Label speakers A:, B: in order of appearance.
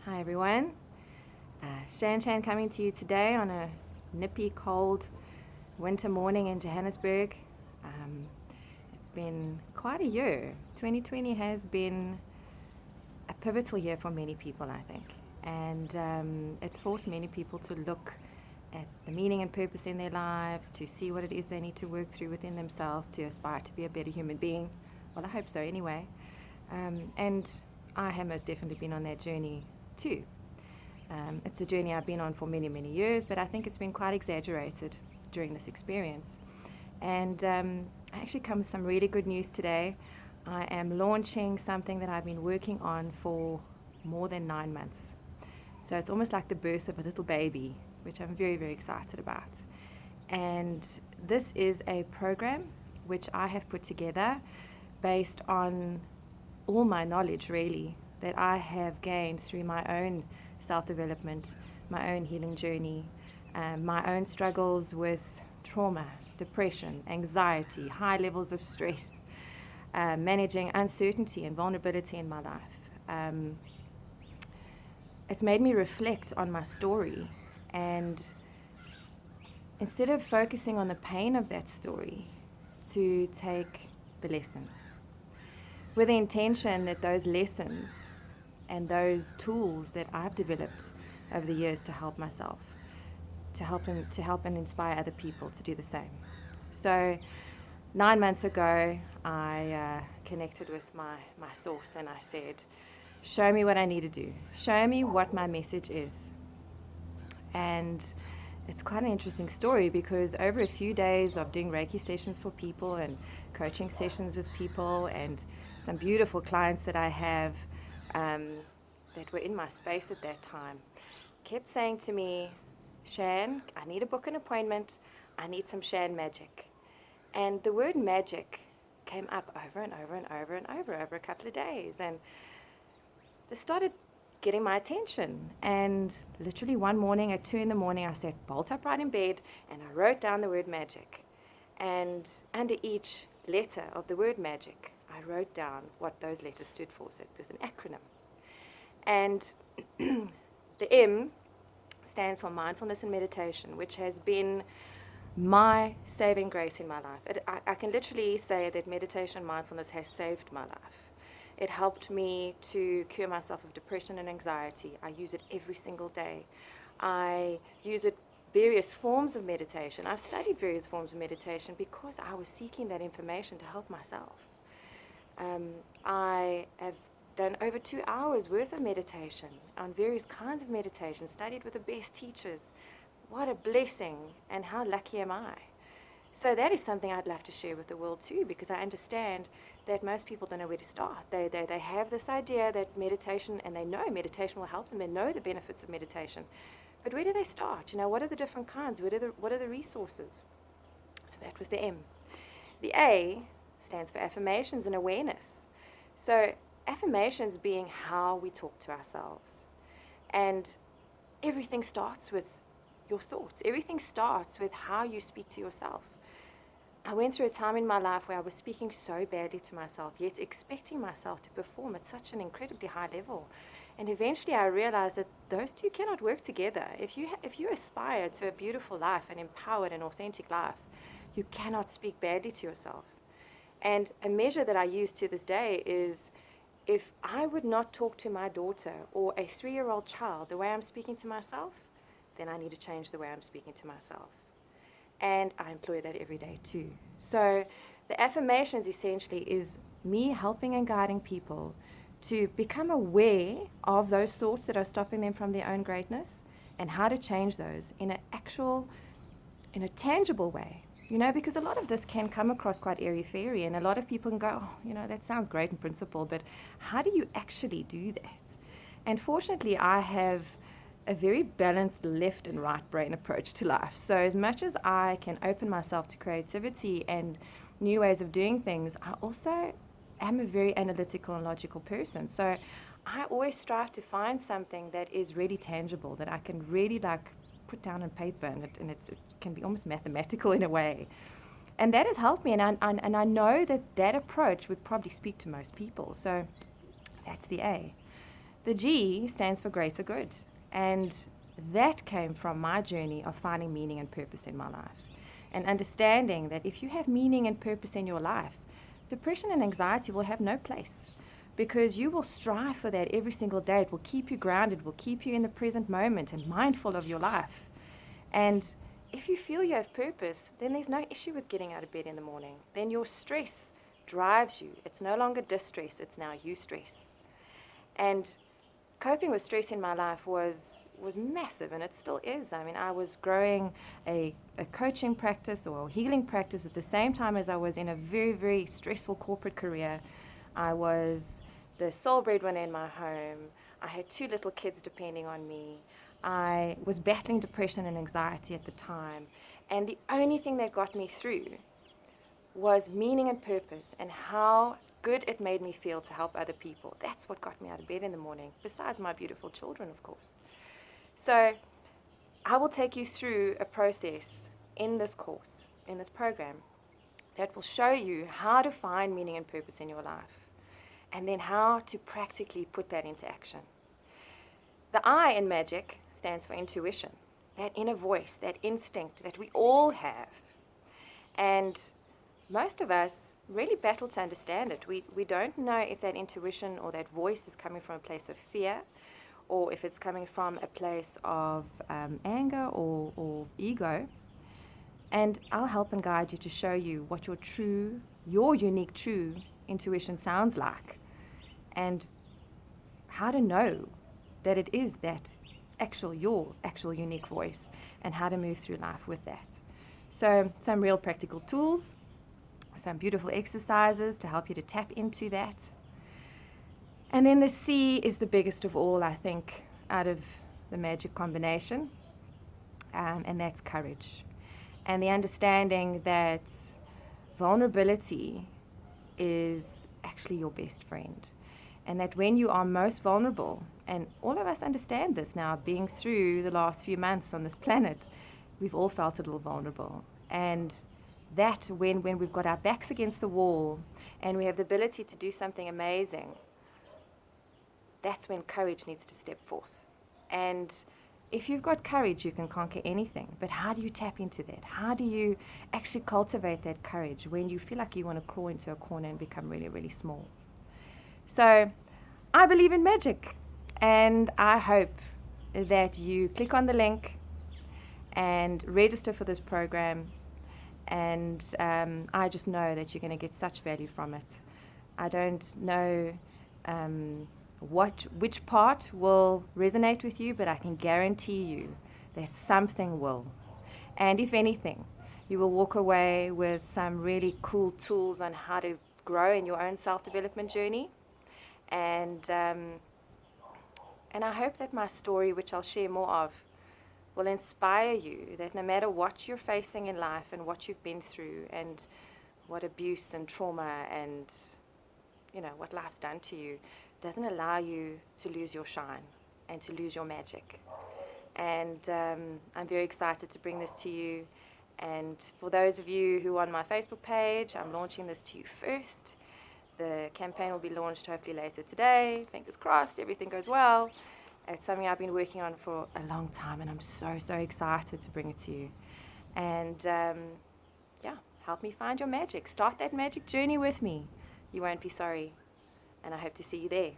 A: Hi everyone. Shan coming to you today on a nippy, cold winter morning in Johannesburg. It's been quite a year. 2020 has been a pivotal year for many people, I think. And it's forced many people to look at the meaning and purpose in their lives, to see what it is they need to work through within themselves to aspire to be a better human being. Well, I hope so anyway. And I have most definitely been on that journey too. It's a journey I've been on for many, many years, but I think it's been quite exaggerated during this experience. And I actually come with some really good news today. I am launching something that I've been working on for more than 9 months. So it's almost like the birth of a little baby, which I'm very, very excited about. And this is a program which I have put together based on all my knowledge, really, that I have gained through my own self-development, my own healing journey, my own struggles with trauma, depression, anxiety, high levels of stress, managing uncertainty and vulnerability in my life. It's made me reflect on my story, and instead of focusing on the pain of that story, to take the lessons, with the intention that those lessons and those tools that I've developed over the years to help myself, to help and inspire other people to do the same. So 9 months ago, I connected with my source, and I said, show me what I need to do. Show me what my message is. And it's quite an interesting story, because over a few days of doing Reiki sessions for people and coaching sessions with people, and some beautiful clients that I have that were in my space at that time, kept saying to me, Shan, I need to book an appointment. I need some Shan magic. And the word magic came up over and over and over and over a couple of days. And this started getting my attention. And literally one morning at 2 a.m, I sat bolt upright in bed and I wrote down the word magic. And under each letter of the word magic, I wrote down what those letters stood for. So it was an acronym. And the M stands for mindfulness and meditation, which has been my saving grace in my life. I can literally say that meditation and mindfulness has saved my life. It helped me to cure myself of depression and anxiety. I use it every single day. I use it various forms of meditation. I've studied various forms of meditation because I was seeking that information to help myself. I have done over 2 hours worth of meditation on various kinds of meditation, studied with the best teachers. What a blessing, and how lucky am I? So that is something I'd love to share with the world too, because I understand that most people don't know where to start. They have this idea that meditation, and they know meditation will help them. They know the benefits of meditation. But where do they start? What are the different kinds? What are the resources? So that was the M. The A stands for affirmations and awareness. So affirmations being how we talk to ourselves. And everything starts with your thoughts. Everything starts with how you speak to yourself. I went through a time in my life where I was speaking so badly to myself, yet expecting myself to perform at such an incredibly high level. And eventually I realized that those two cannot work together. If you aspire to a beautiful life, an empowered and authentic life, you cannot speak badly to yourself. And a measure that I use to this day is, if I would not talk to my daughter or a 3-year-old child the way I'm speaking to myself, then I need to change the way I'm speaking to myself. And I employ that every day too. So the affirmations essentially is me helping and guiding people to become aware of those thoughts that are stopping them from their own greatness, and how to change those in a tangible way. Because a lot of this can come across quite airy-fairy, and a lot of people can go, that sounds great in principle, but how do you actually do that? And fortunately, I have a very balanced left and right brain approach to life. So as much as I can open myself to creativity and new ways of doing things, I also am a very analytical and logical person. So I always strive to find something that is really tangible, that I can really put down on paper, and it can be almost mathematical in a way. And that has helped me, and I know that approach would probably speak to most people. So that's the A. The G stands for greater good. And that came from my journey of finding meaning and purpose in my life. And understanding that if you have meaning and purpose in your life, depression and anxiety will have no place, because you will strive for that every single day. It will keep you grounded, will keep you in the present moment and mindful of your life. And if you feel you have purpose, then there's no issue with getting out of bed in the morning. Then your stress drives you. It's no longer distress, it's now eustress. And coping with stress in my life was massive, and it still is. I mean, I was growing a coaching practice or healing practice at the same time as I was in a very, very stressful corporate career. I was the sole breadwinner in my home. I had 2 little kids depending on me. I was battling depression and anxiety at the time. And the only thing that got me through was meaning and purpose, and how good it made me feel to help other people. That's what got me out of bed in the morning, besides my beautiful children, of course. So I will take you through a process in this course, in this program, that will show you how to find meaning and purpose in your life, and then how to practically put that into action. The I in magic stands for intuition, that inner voice, that instinct that we all have. And most of us really battle to understand it. We don't know if that intuition or that voice is coming from a place of fear, or if it's coming from a place of anger or ego. And I'll help and guide you to show you what your unique true intuition sounds like, and how to know that it is that your actual unique voice, and how to move through life with that. So some real practical tools, some beautiful exercises to help you to tap into that. And then the C is the biggest of all, I think, out of the magic combination, and that's courage. And the understanding that vulnerability is actually your best friend. And that when you are most vulnerable, and all of us understand this now, being through the last few months on this planet, we've all felt a little vulnerable. And that when we've got our backs against the wall and we have the ability to do something amazing, that's when courage needs to step forth. And if you've got courage, you can conquer anything. But how do you tap into that? How do you actually cultivate that courage when you feel like you want to crawl into a corner and become really, really small? So I believe in magic, and I hope that you click on the link and register for this program. And I just know that you're going to get such value from it. I don't know which part will resonate with you, but I can guarantee you that something will. And if anything, you will walk away with some really cool tools on how to grow in your own self-development journey. And I hope that my story, which I'll share more of, will inspire you that no matter what you're facing in life and what you've been through and what abuse and trauma and what life's done to you, doesn't allow you to lose your shine and to lose your magic. And I'm very excited to bring this to you. And for those of you who are on my Facebook page, I'm launching this to you first. The campaign will be launched hopefully later today. Fingers crossed, everything goes well. It's something I've been working on for a long time, and I'm so, so excited to bring it to you. And help me find your magic. Start that magic journey with me. You won't be sorry, and I hope to see you there.